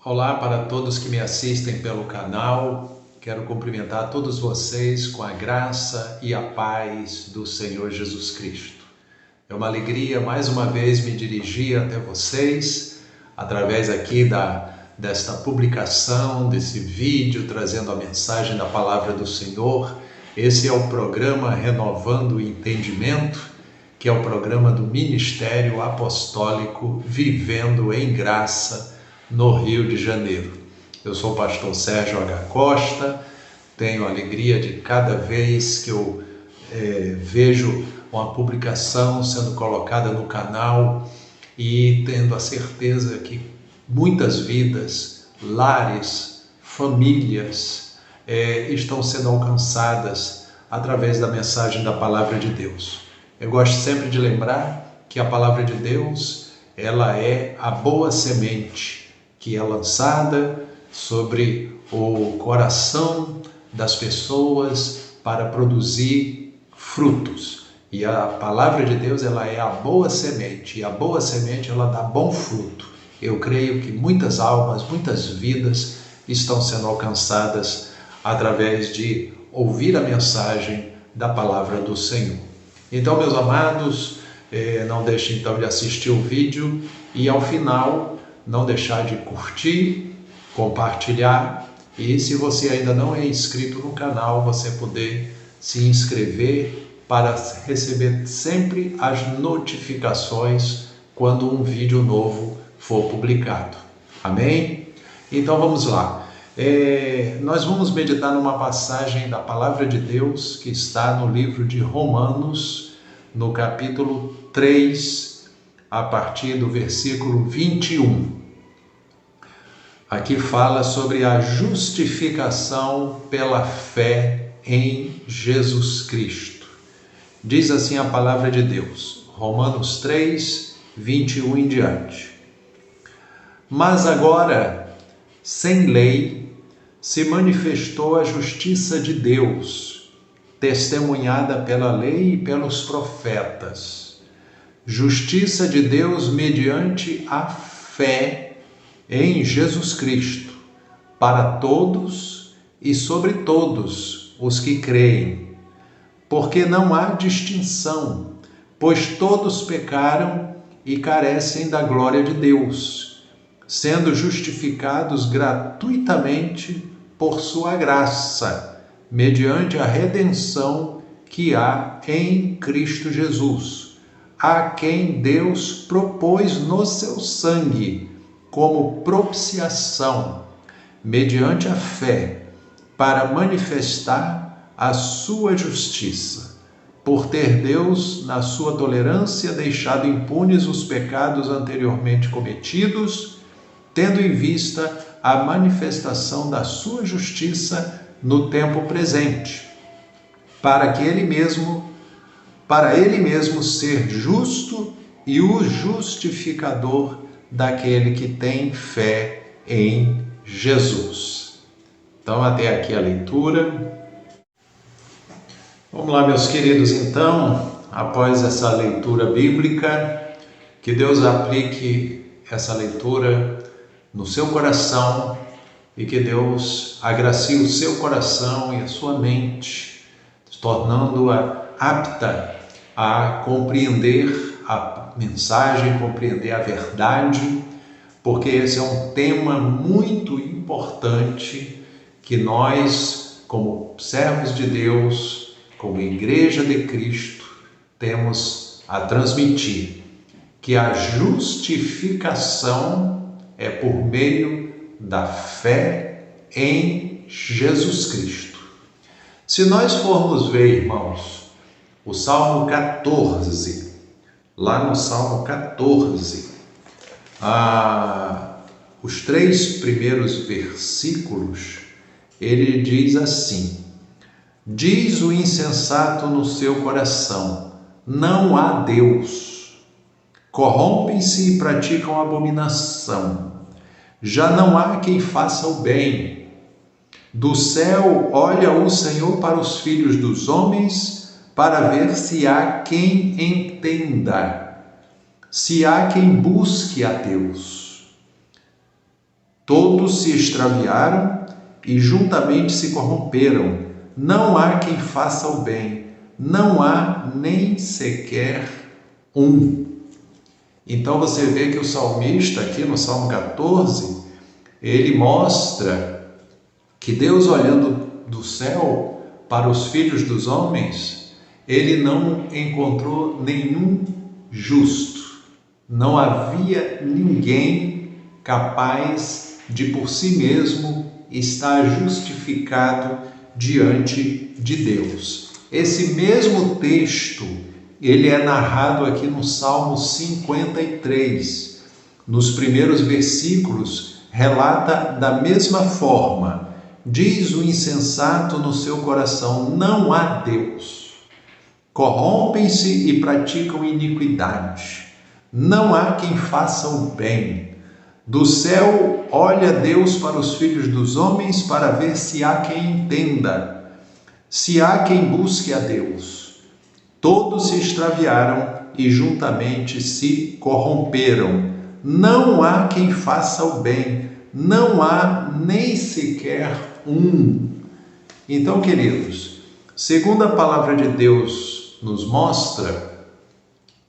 Olá para todos que me assistem pelo canal. Quero cumprimentar todos vocês com a graça e a paz do Senhor Jesus Cristo. É uma alegria mais uma vez me dirigir até vocês através aqui desta publicação, desse vídeo, trazendo a mensagem da Palavra do Senhor. Esse é o programa Renovando o Entendimento, que é o programa do Ministério Apostólico Vivendo em Graça no Rio de Janeiro. Eu sou o pastor Sérgio H. Costa, tenho a alegria de cada vez que eu vejo uma publicação sendo colocada no canal e tendo a certeza que muitas vidas, lares, famílias estão sendo alcançadas através da mensagem da Palavra de Deus. Eu gosto sempre de lembrar que a Palavra de Deus, ela é a boa semente que é lançada sobre o coração das pessoas para produzir frutos. E a palavra de Deus, ela é a boa semente, e a boa semente, ela dá bom fruto. Eu creio que muitas almas, muitas vidas estão sendo alcançadas através de ouvir a mensagem da palavra do Senhor. Então, meus amados, não deixem então de assistir o vídeo e ao final não deixar de curtir, compartilhar e se você ainda não é inscrito no canal, você poder se inscrever para receber sempre as notificações quando um vídeo novo for publicado. Amém? Então vamos lá. Nós vamos meditar numa passagem da Palavra de Deus que está no livro de Romanos, no capítulo 3, a partir do versículo 21. Aqui fala sobre a justificação pela fé em Jesus Cristo. Diz assim a palavra de Deus, Romanos 3, 21 em diante. Mas agora, sem lei, se manifestou a justiça de Deus, testemunhada pela lei e pelos profetas. Justiça de Deus mediante a fé em Jesus Cristo, para todos e sobre todos os que creem, porque não há distinção, pois todos pecaram e carecem da glória de Deus, sendo justificados gratuitamente por sua graça, mediante a redenção que há em Cristo Jesus, a quem Deus propôs no seu sangue como propiciação, mediante a fé, para manifestar a sua justiça, por ter Deus, na sua tolerância, deixado impunes os pecados anteriormente cometidos, tendo em vista a manifestação da sua justiça no tempo presente, para ele mesmo ser justo e o justificador daquele que tem fé em Jesus. Então, até aqui a leitura. Vamos lá, meus queridos, então, após essa leitura bíblica, que Deus aplique essa leitura no seu coração e que Deus agracie o seu coração e a sua mente, tornando-a apta a compreender a mensagem, compreender a verdade, porque esse é um tema muito importante que nós, como servos de Deus, como Igreja de Cristo, temos a transmitir, que a justificação é por meio da fé em Jesus Cristo. Se nós formos ver, irmãos, o Salmo 14, lá no Salmo 14, os 3 primeiros versículos, ele diz assim: diz o insensato no seu coração, não há Deus. Corrompem-se e praticam abominação. Já não há quem faça o bem. Do céu olha o Senhor para os filhos dos homens, para ver se há quem entenda, se há quem busque a Deus. Todos se extraviaram e juntamente se corromperam. Não há quem faça o bem, não há nem sequer um. Então você vê que o salmista aqui no Salmo 14, ele mostra que Deus, olhando do céu para os filhos dos homens, ele não encontrou nenhum justo. Não havia ninguém capaz de por si mesmo estar justificado diante de Deus. Esse mesmo texto, ele é narrado aqui no Salmo 53. Nos primeiros versículos, relata da mesma forma: diz o insensato no seu coração, não há Deus. Corrompem-se e praticam iniquidade. Não há quem faça o bem. Do céu olha Deus para os filhos dos homens para ver se há quem entenda, se há quem busque a Deus. Todos se extraviaram e juntamente se corromperam. Não há quem faça o bem, não há nem sequer um. Então, queridos, segundo a palavra de Deus nos mostra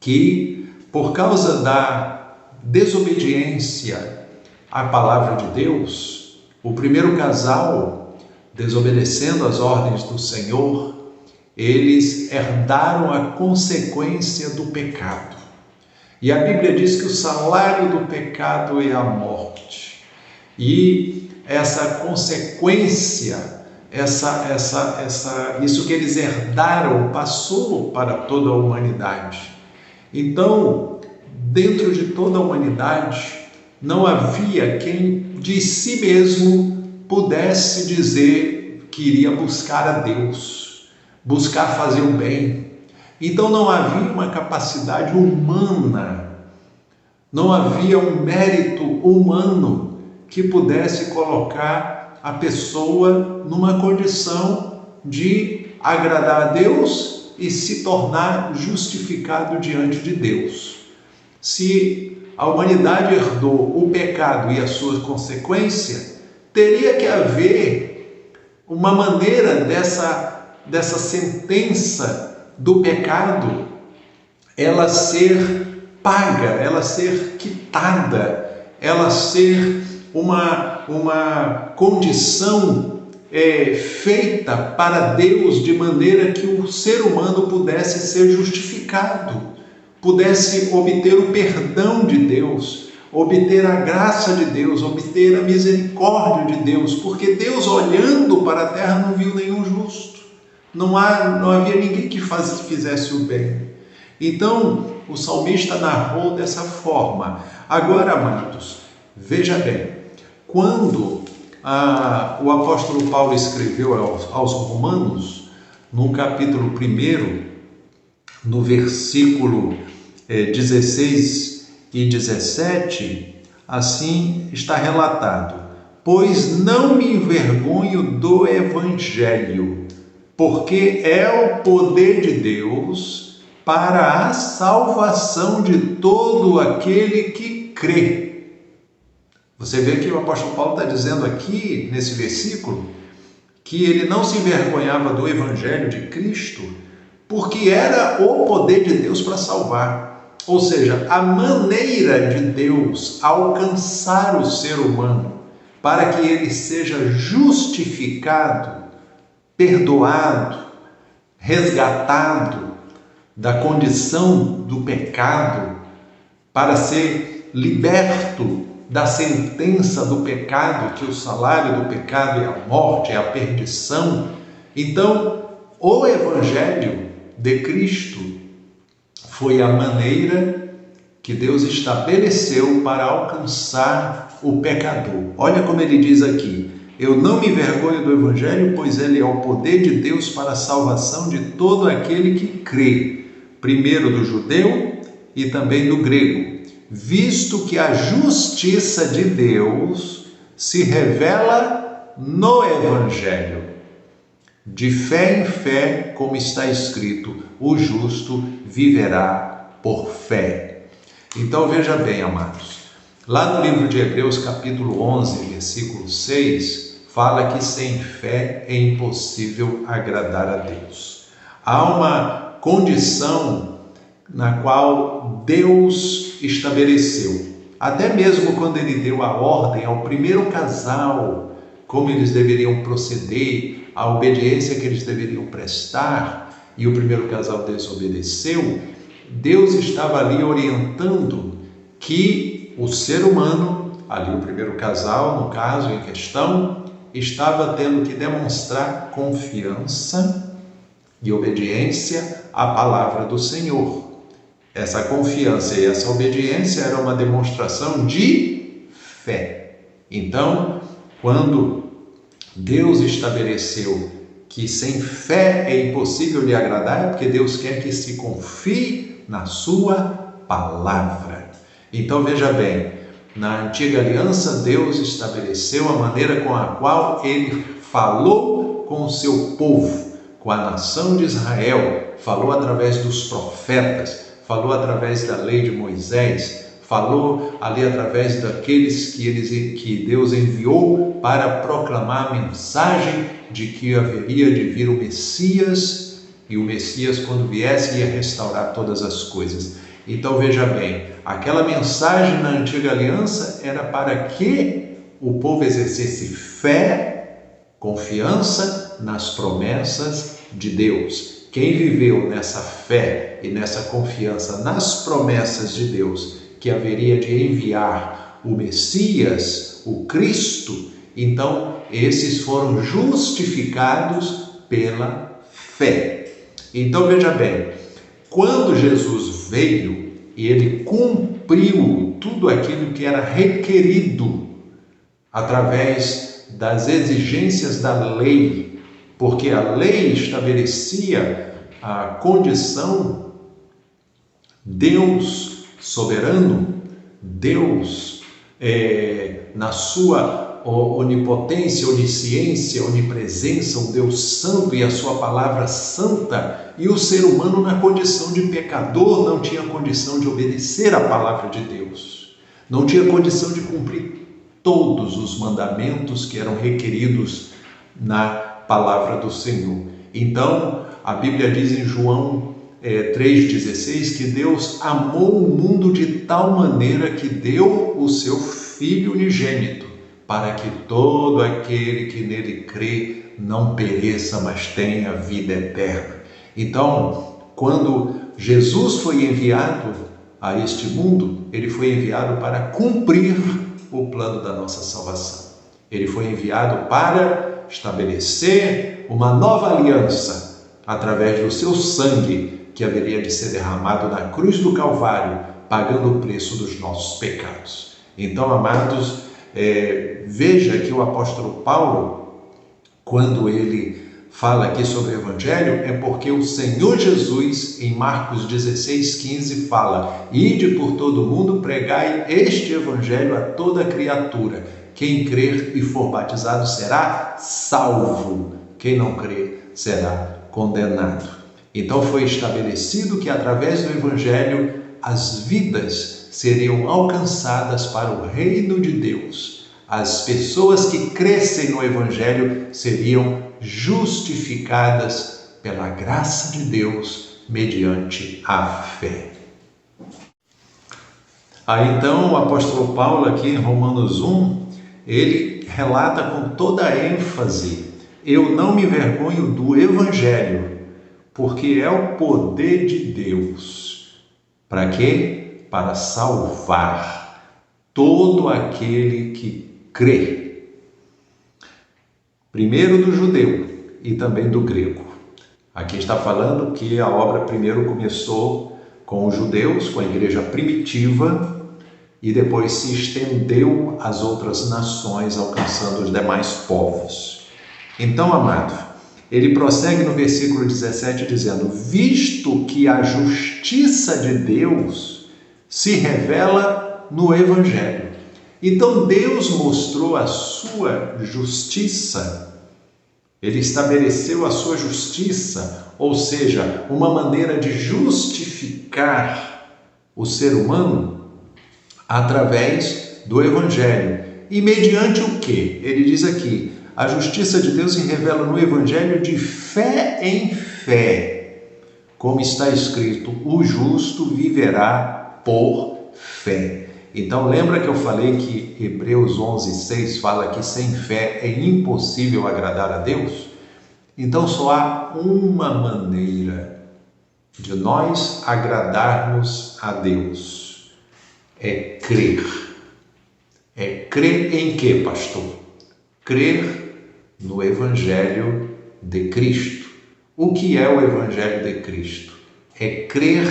que, por causa da desobediência à palavra de Deus, o primeiro casal, desobedecendo às ordens do Senhor, eles herdaram a consequência do pecado. E a Bíblia diz que o salário do pecado é a morte. E essa consequência, isso que eles herdaram, passou para toda a humanidade. Então, dentro de toda a humanidade, não havia quem de si mesmo pudesse dizer que iria buscar a Deus, buscar fazer o bem. Então não havia uma capacidade humana, não havia um mérito humano que pudesse colocar a pessoa numa condição de agradar a Deus e se tornar justificado diante de Deus. Se a humanidade herdou o pecado e a sua consequência, teria que haver uma maneira dessa sentença do pecado, ela ser paga, ela ser quitada, ela ser uma condição feita para Deus, de maneira que o ser humano pudesse ser justificado, pudesse obter o perdão de Deus, obter a graça de Deus, obter a misericórdia de Deus, porque Deus, olhando para a terra, não viu nenhum justo, não havia ninguém que fizesse o bem. Então o salmista narrou dessa forma. Agora, amados, veja bem, quando o apóstolo Paulo escreveu aos Romanos, no capítulo 1, no versículo 16 e 17, assim está relatado: pois não me envergonho do Evangelho, porque é o poder de Deus para a salvação de todo aquele que crê. Você vê que o apóstolo Paulo está dizendo aqui, nesse versículo, que ele não se envergonhava do Evangelho de Cristo, porque era o poder de Deus para salvar. Ou seja, a maneira de Deus alcançar o ser humano para que ele seja justificado, perdoado, resgatado da condição do pecado, para ser liberto da sentença do pecado, que o salário do pecado é a morte, é a perdição. Então, o Evangelho de Cristo foi a maneira que Deus estabeleceu para alcançar o pecador. Olha como ele diz aqui: eu não me envergonho do Evangelho, pois ele é o poder de Deus para a salvação de todo aquele que crê, primeiro do judeu e também do grego, visto que a justiça de Deus se revela no Evangelho. De fé em fé, como está escrito, o justo viverá por fé. Então veja bem, amados, Lá no livro de Hebreus, capítulo 11, versículo 6, fala que sem fé é impossível agradar a Deus. Há uma condição na qual Deus estabeleceu, até mesmo quando ele deu a ordem ao primeiro casal, como eles deveriam proceder, a obediência que eles deveriam prestar, e o primeiro casal desobedeceu, Deus estava ali orientando que o ser humano, ali o primeiro casal, no caso em questão, estava tendo que demonstrar confiança e obediência à palavra do Senhor. Essa confiança e essa obediência era uma demonstração de fé. Então, quando Deus estabeleceu que sem fé é impossível lhe agradar, é porque Deus quer que se confie na sua palavra. Então veja bem, na antiga aliança Deus estabeleceu a maneira com a qual ele falou com o seu povo, com a nação de Israel, falou através dos profetas, falou através da lei de Moisés, falou ali através daqueles que Deus enviou para proclamar a mensagem de que haveria de vir o Messias, e o Messias, quando viesse, ia restaurar todas as coisas. Então veja bem, aquela mensagem na antiga aliança era para que o povo exercesse fé, confiança nas promessas de Deus. Quem viveu nessa fé e nessa confiança nas promessas de Deus, que haveria de enviar o Messias, o Cristo, então esses foram justificados pela fé. Então veja bem, quando Jesus veio e ele cumpriu tudo aquilo que era requerido através das exigências da lei, porque a lei estabelecia a condição, Deus soberano, Deus na sua onipotência, onisciência, onipresença, o Deus santo e a sua palavra santa, e o ser humano na condição de pecador não tinha condição de obedecer à palavra de Deus, não tinha condição de cumprir todos os mandamentos que eram requeridos na palavra do Senhor. Então, a Bíblia diz em João 3,16 que Deus amou o mundo de tal maneira que deu o seu Filho unigênito, para que todo aquele que nele crê não pereça, mas tenha vida eterna. Então, quando Jesus foi enviado a este mundo, ele foi enviado para cumprir o plano da nossa salvação. Ele foi enviado para estabelecer uma nova aliança através do seu sangue, que haveria de ser derramado na cruz do Calvário, pagando o preço dos nossos pecados. Então, amados, veja que o apóstolo Paulo, quando ele fala aqui sobre o Evangelho, é porque o Senhor Jesus, em Marcos 16,15, fala: ide por todo o mundo, pregai este Evangelho a toda criatura. Quem crer e for batizado será salvo, quem não crer será condenado. Então foi estabelecido que através do Evangelho as vidas seriam alcançadas para o reino de Deus. As pessoas que crescem no Evangelho seriam justificadas pela graça de Deus mediante a fé. Então o apóstolo Paulo aqui em Romanos 1, ele relata com toda a ênfase: eu não me envergonho do Evangelho, porque é o poder de Deus. Para quê? Para salvar todo aquele que crê. Primeiro do judeu e também do grego. Aqui está falando que a obra primeiro começou com os judeus, com a igreja primitiva, e depois se estendeu às outras nações, alcançando os demais povos. Então, amado, ele prossegue no versículo 17 dizendo: visto que a justiça de Deus se revela no Evangelho. Então Deus mostrou a sua justiça, ele estabeleceu a sua justiça, ou seja, uma maneira de justificar o ser humano através do Evangelho. E mediante o quê? Ele diz aqui, a justiça de Deus se revela no Evangelho de fé em fé. Como está escrito, o justo viverá por fé. Então lembra que eu falei que Hebreus 11:6 fala que sem fé é impossível agradar a Deus? Então só há uma maneira de nós agradarmos a Deus, é crer. É crer em quê, pastor? Crer no Evangelho de Cristo. O que é o Evangelho de Cristo? É crer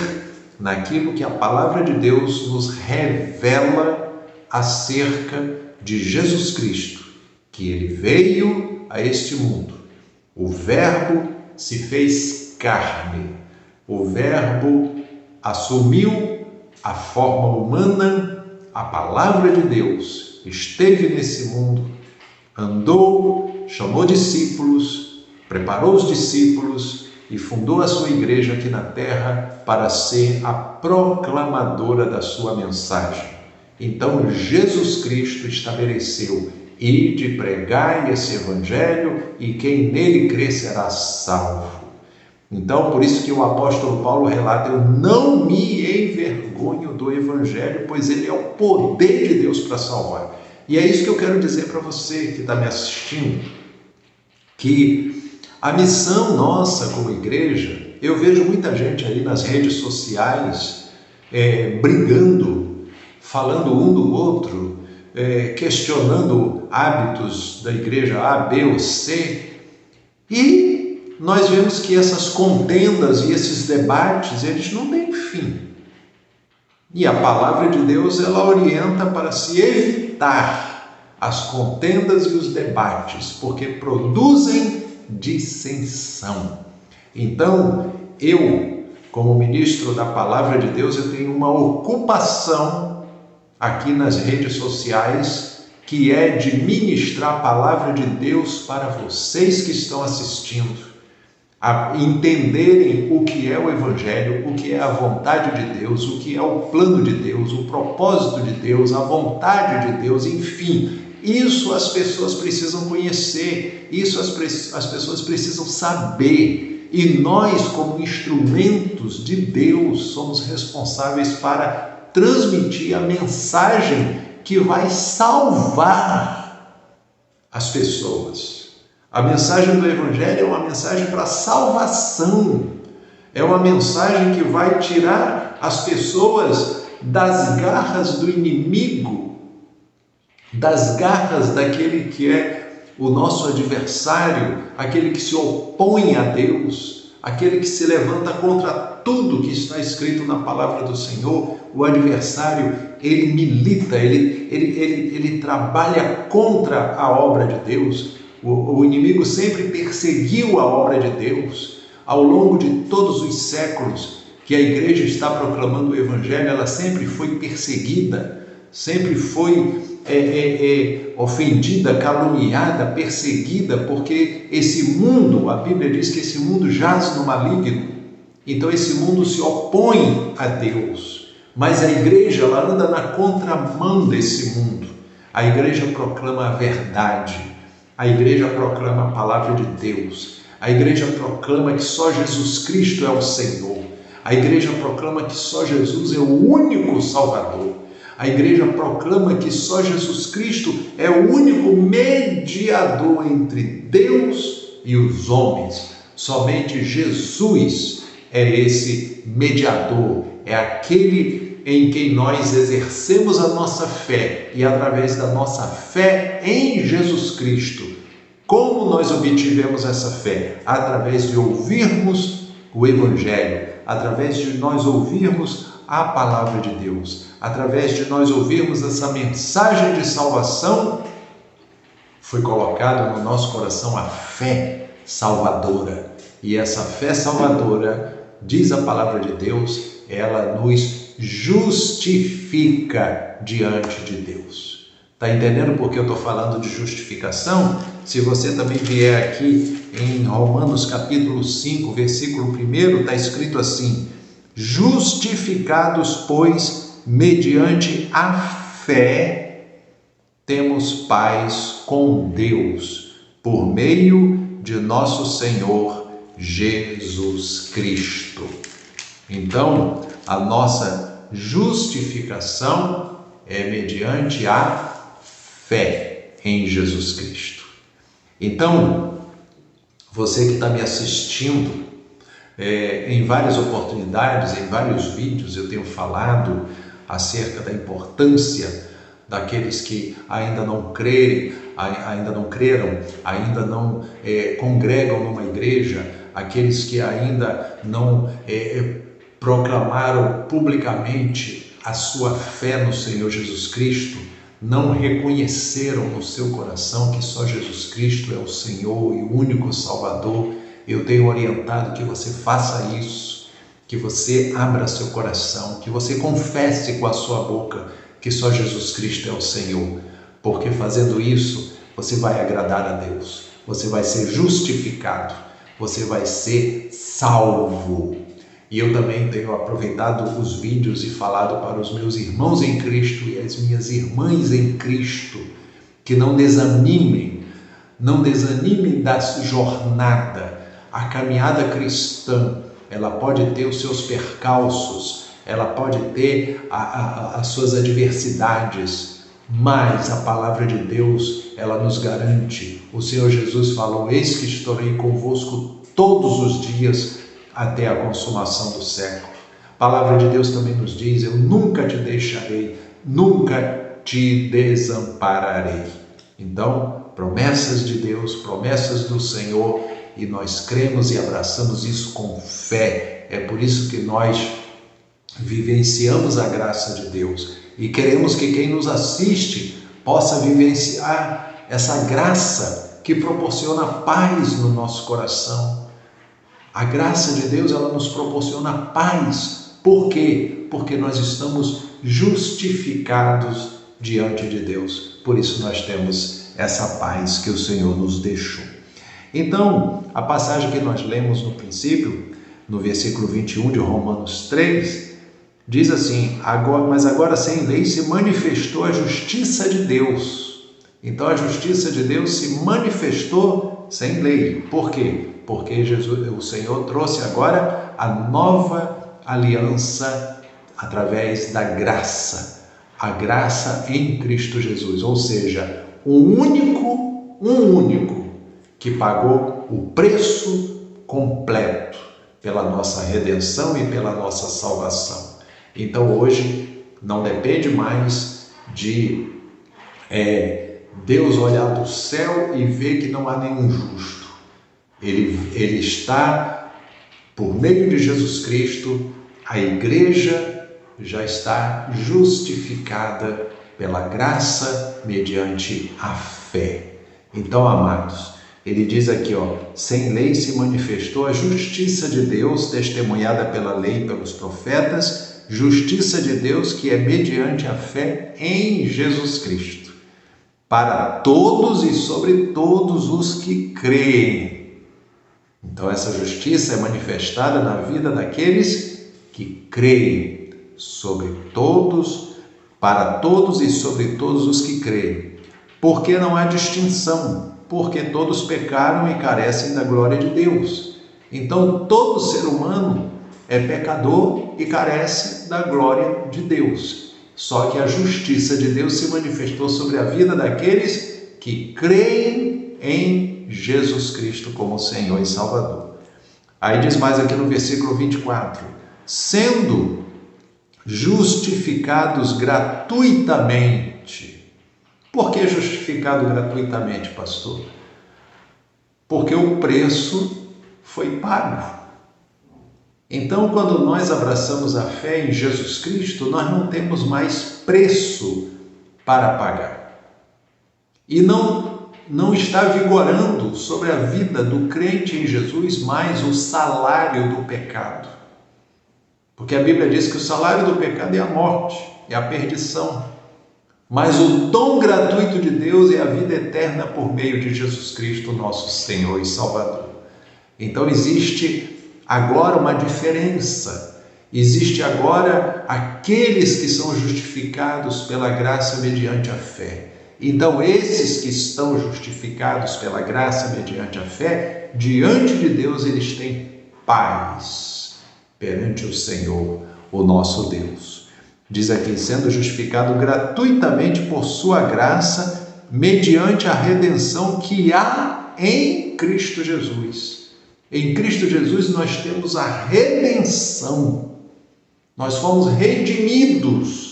naquilo que a palavra de Deus nos revela acerca de Jesus Cristo, que ele veio a este mundo. O Verbo se fez carne. O Verbo assumiu a forma humana. A palavra de Deus esteve nesse mundo, andou, chamou discípulos, preparou os discípulos e fundou a sua igreja aqui na terra para ser a proclamadora da sua mensagem. Então, Jesus Cristo estabeleceu: ide, pregai esse evangelho e quem nele crer será salvo. Então, por isso que o apóstolo Paulo relata: eu não me envergonho do evangelho, pois ele é o poder de Deus para salvar. E é isso que eu quero dizer para você que está me assistindo, que a missão nossa como igreja, eu vejo muita gente aí nas redes sociais brigando, falando um do outro, questionando hábitos da igreja A, B ou C, e nós vemos que essas contendas e esses debates, eles não têm fim. E a palavra de Deus, ela orienta para se evitar as contendas e os debates, porque produzem dissensão. Então, eu, como ministro da palavra de Deus, eu tenho uma ocupação aqui nas redes sociais, que é de ministrar a palavra de Deus para vocês que estão assistindo, a entenderem o que é o Evangelho, o que é a vontade de Deus, o que é o plano de Deus, o propósito de Deus, a vontade de Deus, enfim. Isso as pessoas precisam conhecer, isso as pessoas precisam saber. E nós, como instrumentos de Deus, somos responsáveis para transmitir a mensagem que vai salvar as pessoas. A mensagem do Evangelho é uma mensagem para salvação. É uma mensagem que vai tirar as pessoas das garras do inimigo, das garras daquele que é o nosso adversário, aquele que se opõe a Deus, aquele que se levanta contra tudo que está escrito na palavra do Senhor. O adversário, ele milita, ele trabalha contra a obra de Deus. O inimigo sempre perseguiu a obra de Deus. Ao longo de todos os séculos que a igreja está proclamando o Evangelho, ela sempre foi perseguida, sempre foi ofendida, caluniada, perseguida, porque esse mundo, a Bíblia diz que esse mundo jaz no maligno. Então esse mundo se opõe a Deus, mas a igreja, ela anda na contramão desse mundo. A igreja proclama a verdade, a igreja proclama a palavra de Deus, a igreja proclama que só Jesus Cristo é o Senhor, a igreja proclama que só Jesus é o único Salvador, a igreja proclama que só Jesus Cristo é o único mediador entre Deus e os homens. Somente Jesus é esse mediador, é aquele em quem nós exercemos a nossa fé, e através da nossa fé em Jesus Cristo. Como nós obtivemos essa fé? Através de ouvirmos o Evangelho, através de nós ouvirmos a palavra de Deus, através de nós ouvirmos essa mensagem de salvação, foi colocado no nosso coração a fé salvadora. E essa fé salvadora, diz a palavra de Deus, ela nos justifica diante de Deus. Está entendendo por que eu estou falando de justificação? Se você também vier aqui em Romanos capítulo 5, versículo 1, está escrito assim: justificados, pois, mediante a fé, temos paz com Deus por meio de nosso Senhor Jesus Cristo. Então, a nossa justificação é mediante a fé em Jesus Cristo. Então, você que está me assistindo, em várias oportunidades, em vários vídeos, eu tenho falado acerca da importância daqueles que ainda não creram, ainda não congregam numa igreja, aqueles que ainda não proclamaram publicamente a sua fé no Senhor Jesus Cristo, não reconheceram no seu coração que só Jesus Cristo é o Senhor e o único Salvador. Eu tenho orientado que você faça isso, que você abra seu coração, que você confesse com a sua boca que só Jesus Cristo é o Senhor, porque fazendo isso, você vai agradar a Deus, você vai ser justificado, você vai ser salvo. E eu também tenho aproveitado os vídeos e falado para os meus irmãos em Cristo e as minhas irmãs em Cristo, que não desanimem da jornada. A caminhada cristã, ela pode ter os seus percalços, ela pode ter as suas adversidades, mas a palavra de Deus, ela nos garante. O Senhor Jesus falou: eis que estarei convosco todos os dias até a consumação do século. A palavra de Deus também nos diz: eu nunca te deixarei, nunca te desampararei. Então, promessas de Deus, promessas do Senhor, e nós cremos e abraçamos isso com fé. É por isso que nós vivenciamos a graça de Deus e queremos que quem nos assiste possa vivenciar essa graça que proporciona paz no nosso coração. A graça de Deus, ela nos proporciona paz. Por quê? Porque nós estamos justificados diante de Deus. Por isso nós temos essa paz que o Senhor nos deixou. Então, a passagem que nós lemos no princípio, no versículo 21 de Romanos 3, diz assim: mas agora sem lei se manifestou a justiça de Deus. Então a justiça de Deus se manifestou sem lei. Por quê? Porque o Senhor trouxe agora a nova aliança através da graça. A graça em Cristo Jesus. Ou seja, um único que pagou o preço completo pela nossa redenção e pela nossa salvação. Então hoje não depende mais de Deus olhar do céu e ver que não há nenhum justo. Ele está, por meio de Jesus Cristo, a igreja já está justificada pela graça mediante a fé. Então, amados, ele diz aqui, sem lei se manifestou a justiça de Deus, testemunhada pela lei e pelos profetas, justiça de Deus que é mediante a fé em Jesus Cristo, para todos e sobre todos os que creem. Então essa justiça é manifestada na vida daqueles que creem, sobre todos, para todos e sobre todos os que creem. Porque não há distinção, porque todos pecaram e carecem da glória de Deus. Então todo ser humano é pecador e carece da glória de Deus. Só que a justiça de Deus se manifestou sobre a vida daqueles que creem em Jesus Cristo como Senhor e Salvador. Aí diz mais aqui no versículo 24: sendo justificados gratuitamente. Por que justificado gratuitamente, pastor? Porque o preço foi pago. Então, quando nós abraçamos a fé em Jesus Cristo, nós não temos mais preço para pagar. E não está vigorando sobre a vida do crente em Jesus mais o salário do pecado. Porque a Bíblia diz que o salário do pecado é a morte, é a perdição. Mas o dom gratuito de Deus é a vida eterna por meio de Jesus Cristo, nosso Senhor e Salvador. Então existe agora uma diferença. Existe agora aqueles que são justificados pela graça mediante a fé. Então, esses que estão justificados pela graça mediante a fé, diante de Deus eles têm paz perante o Senhor, o nosso Deus. Diz aqui, sendo justificado gratuitamente por sua graça, mediante a redenção que há em Cristo Jesus. Em Cristo Jesus nós temos a redenção. Nós fomos redimidos.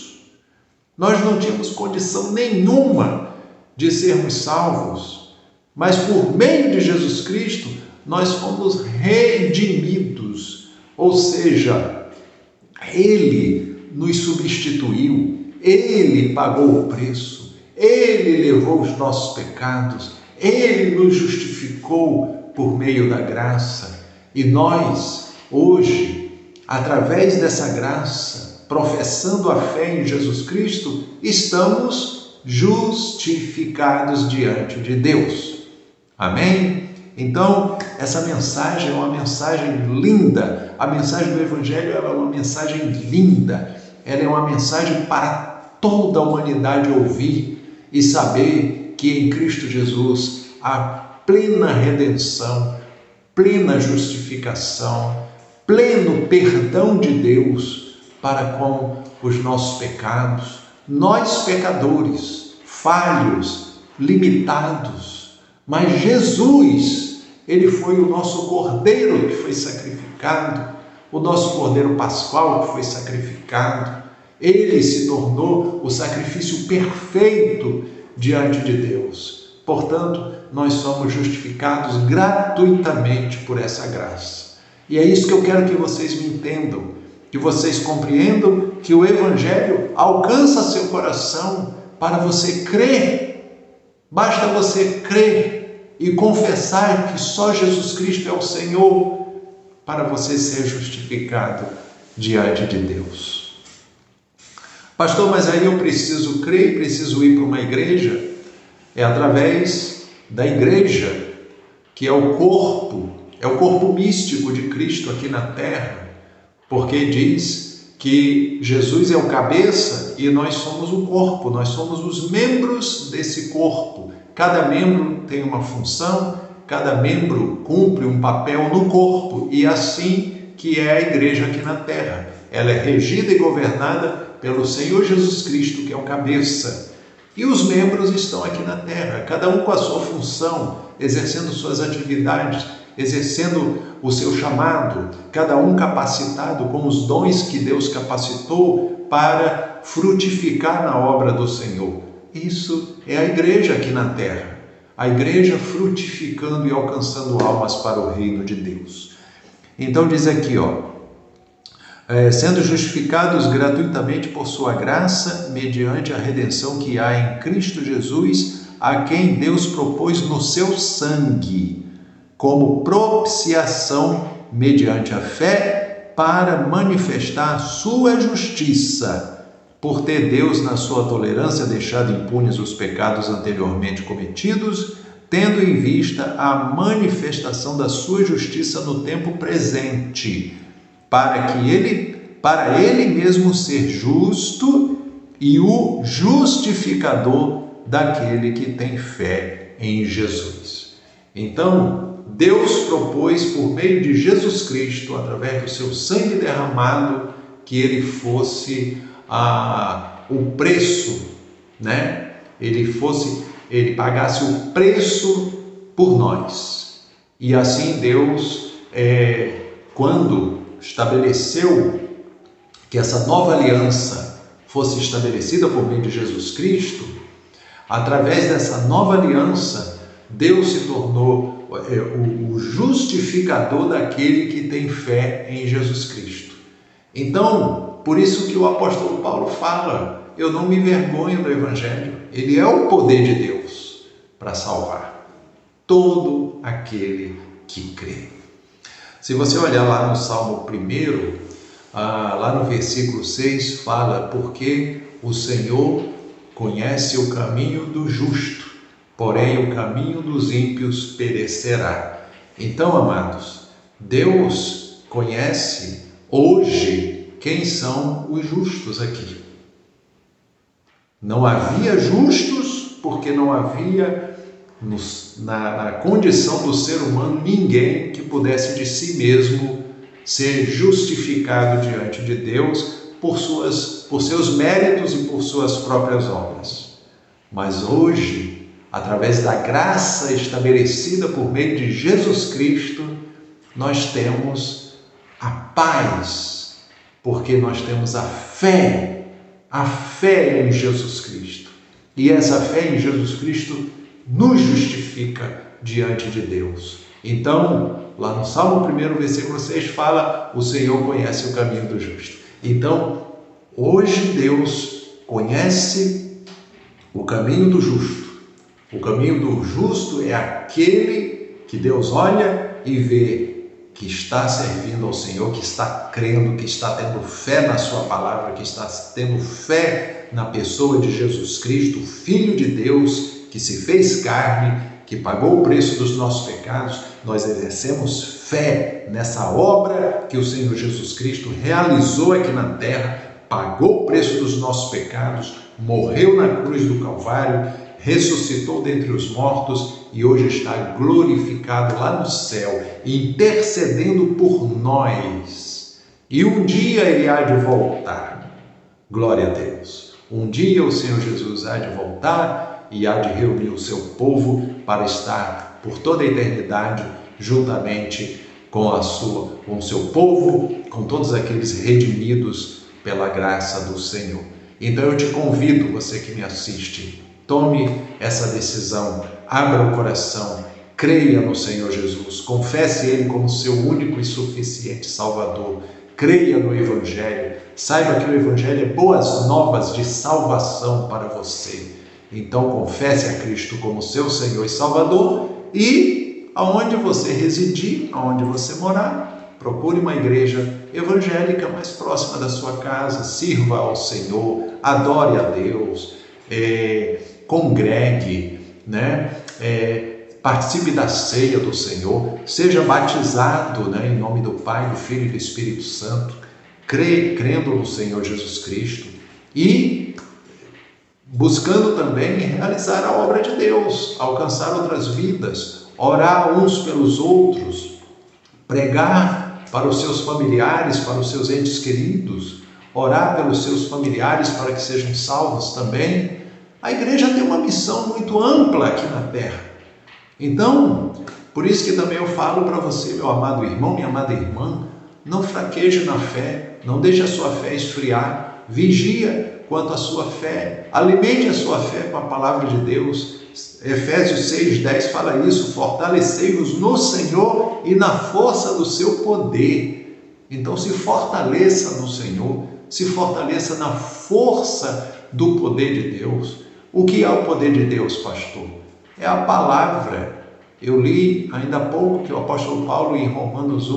Nós não tínhamos condição nenhuma de sermos salvos, mas por meio de Jesus Cristo nós fomos redimidos, ou seja, Ele nos substituiu, Ele pagou o preço, Ele levou os nossos pecados, Ele nos justificou por meio da graça, e nós, hoje, através dessa graça, professando a fé em Jesus Cristo, estamos justificados diante de Deus. Amém? Então, essa mensagem é uma mensagem linda. A mensagem do Evangelho é uma mensagem linda. Ela é uma mensagem para toda a humanidade ouvir e saber que em Cristo Jesus há plena redenção, plena justificação, pleno perdão de Deus para com os nossos pecados. Nós, pecadores, falhos, limitados, mas Jesus, Ele foi o nosso Cordeiro que foi sacrificado, o nosso Cordeiro Pascual que foi sacrificado. Ele se tornou o sacrifício perfeito diante de Deus. Portanto, nós somos justificados gratuitamente por essa graça. E é isso que eu quero que vocês me entendam, que vocês compreendam que o Evangelho alcança seu coração para você crer. Basta você crer e confessar que só Jesus Cristo é o Senhor para você ser justificado diante de Deus. Pastor, mas aí eu preciso crer, preciso ir para uma igreja? É através da igreja, que é o corpo místico de Cristo aqui na terra, porque diz que Jesus é o cabeça e nós somos o corpo, nós somos os membros desse corpo. Cada membro tem uma função, cada membro cumpre um papel no corpo, e assim que é a igreja aqui na terra. Ela é regida e governada pelo Senhor Jesus Cristo, que é o cabeça. E os membros estão aqui na terra, cada um com a sua função, exercendo suas atividades, exercendo o seu chamado, cada um capacitado com os dons que Deus capacitou para frutificar na obra do Senhor. Isso é a igreja aqui na terra, a igreja frutificando e alcançando almas para o reino de Deus. Então diz aqui, sendo justificados gratuitamente por sua graça, mediante a redenção que há em Cristo Jesus, a quem Deus propôs no seu sangue, como propiciação mediante a fé, para manifestar sua justiça, por ter Deus, na sua tolerância, deixado impunes os pecados anteriormente cometidos, tendo em vista a manifestação da sua justiça no tempo presente, para ele mesmo ser justo e o justificador daquele que tem fé em Jesus. Então, Deus propôs, por meio de Jesus Cristo, através do seu sangue derramado, que ele fosse o preço, né? Ele pagasse o preço por nós. E assim Deus, quando estabeleceu que essa nova aliança fosse estabelecida por meio de Jesus Cristo, através dessa nova aliança, Deus se tornou o justificador daquele que tem fé em Jesus Cristo. Então, por isso que o apóstolo Paulo fala, eu não me envergonho do Evangelho, ele é o poder de Deus para salvar todo aquele que crê. Se você olhar lá no Salmo 1, lá no versículo 6, fala, porque o Senhor conhece o caminho do justo, porém o caminho dos ímpios perecerá. Então, amados, Deus conhece hoje quem são os justos aqui. Não havia justos porque não havia na condição do ser humano ninguém que pudesse de si mesmo ser justificado diante de Deus por seus méritos e por suas próprias obras. Mas hoje, através da graça estabelecida por meio de Jesus Cristo, nós temos a paz, porque nós temos a fé em Jesus Cristo. E essa fé em Jesus Cristo nos justifica diante de Deus. Então, lá no Salmo 1, versículo 6, fala: o Senhor conhece o caminho do justo. Então, hoje Deus conhece o caminho do justo. O caminho do justo é aquele que Deus olha e vê que está servindo ao Senhor, que está crendo, que está tendo fé na sua palavra, que está tendo fé na pessoa de Jesus Cristo, o Filho de Deus, que se fez carne, que pagou o preço dos nossos pecados. Nós exercemos fé nessa obra que o Senhor Jesus Cristo realizou aqui na terra, pagou o preço dos nossos pecados, morreu na cruz do Calvário, ressuscitou dentre os mortos e hoje está glorificado lá no céu, intercedendo por nós. E um dia Ele há de voltar. Glória a Deus. Um dia o Senhor Jesus há de voltar e há de reunir o seu povo para estar por toda a eternidade juntamente com o seu povo, com todos aqueles redimidos pela graça do Senhor. Então eu te convido, você que me assiste, tome essa decisão, abra o coração, creia no Senhor Jesus, confesse Ele como seu único e suficiente Salvador, creia no Evangelho, saiba que o Evangelho é boas novas de salvação para você. Então confesse a Cristo como seu Senhor e Salvador e aonde você residir, aonde você morar, procure uma igreja evangélica mais próxima da sua casa, sirva ao Senhor, adore a Deus, congregue, participe da ceia do Senhor, seja batizado em nome do Pai, do Filho e do Espírito Santo, crendo no Senhor Jesus Cristo e buscando também realizar a obra de Deus, alcançar outras vidas, orar uns pelos outros, pregar para os seus familiares, para os seus entes queridos, orar pelos seus familiares para que sejam salvos também. A igreja tem uma missão muito ampla aqui na terra. Então, por isso que também eu falo para você, meu amado irmão, minha amada irmã, não fraqueje na fé, não deixe a sua fé esfriar, vigia quanto à sua fé, alimente a sua fé com a palavra de Deus. Efésios 6:10 fala isso: fortalecei-vos no Senhor e na força do seu poder. Então se fortaleça no Senhor, se fortaleça na força do poder de Deus. O que é o poder de Deus, pastor? É a palavra. Eu li ainda há pouco que o apóstolo Paulo em Romanos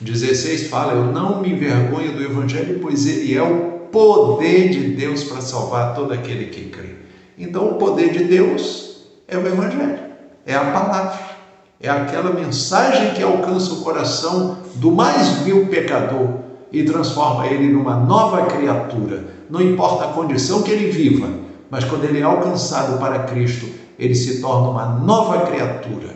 1:16 fala: eu não me envergonho do Evangelho, pois ele é o poder de Deus para salvar todo aquele que crê. Então o poder de Deus é o Evangelho, é a palavra, é aquela mensagem que alcança o coração do mais vil pecador e transforma ele numa nova criatura. Não importa a condição que ele viva, mas quando ele é alcançado para Cristo, ele se torna uma nova criatura.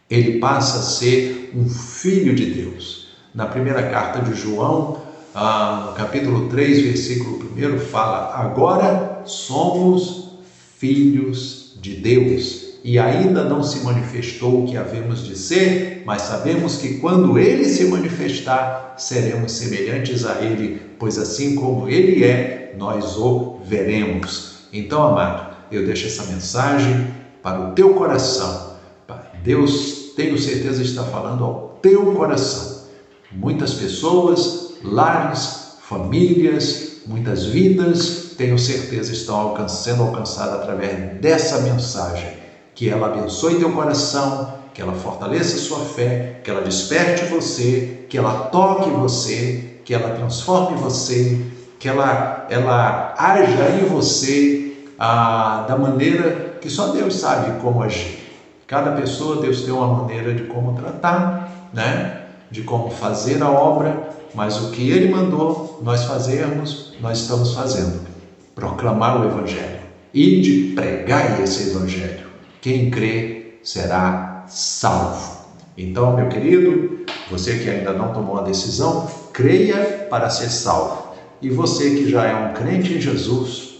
Ele passa a ser um filho de Deus. Na primeira carta de João, no capítulo 3, versículo 1, fala: agora somos filhos de Deus, e ainda não se manifestou o que havemos de ser, mas sabemos que quando Ele se manifestar, seremos semelhantes a Ele, pois assim como Ele é, nós o veremos. Então, amado, eu deixo essa mensagem para o teu coração. Deus, tenho certeza, está falando ao teu coração. Muitas pessoas, lares, famílias, muitas vidas, tenho certeza, estão sendo alcançadas através dessa mensagem. Que ela abençoe teu coração, que ela fortaleça sua fé, que ela desperte você, que ela toque você, que ela transforme você, que ela haja em você da maneira que só Deus sabe como agir. Cada pessoa, Deus tem uma maneira de como tratar, de como fazer a obra, mas o que Ele mandou nós fazermos, nós estamos fazendo. Proclamar o Evangelho. Ide, pregai esse evangelho. Quem crê será salvo. Então, meu querido, você que ainda não tomou a decisão, creia para ser salvo. E você que já é um crente em Jesus,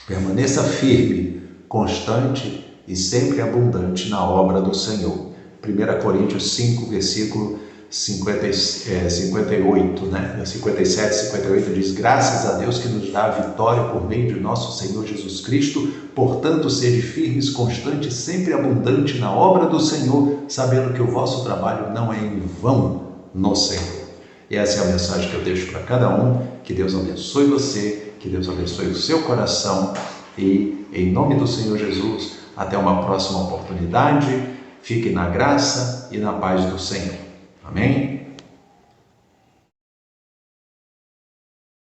permaneça firme, constante e sempre abundante na obra do Senhor. 1 Coríntios 5, versículo 58, né? 57, 58 diz: graças a Deus que nos dá a vitória por meio de nosso Senhor Jesus Cristo, portanto, sede firmes, constantes, sempre abundante na obra do Senhor, sabendo que o vosso trabalho não é em vão no Senhor. E essa é a mensagem que eu deixo para cada um. Que Deus abençoe você, que Deus abençoe o seu coração e, em nome do Senhor Jesus, até uma próxima oportunidade. Fique na graça e na paz do Senhor. Amém?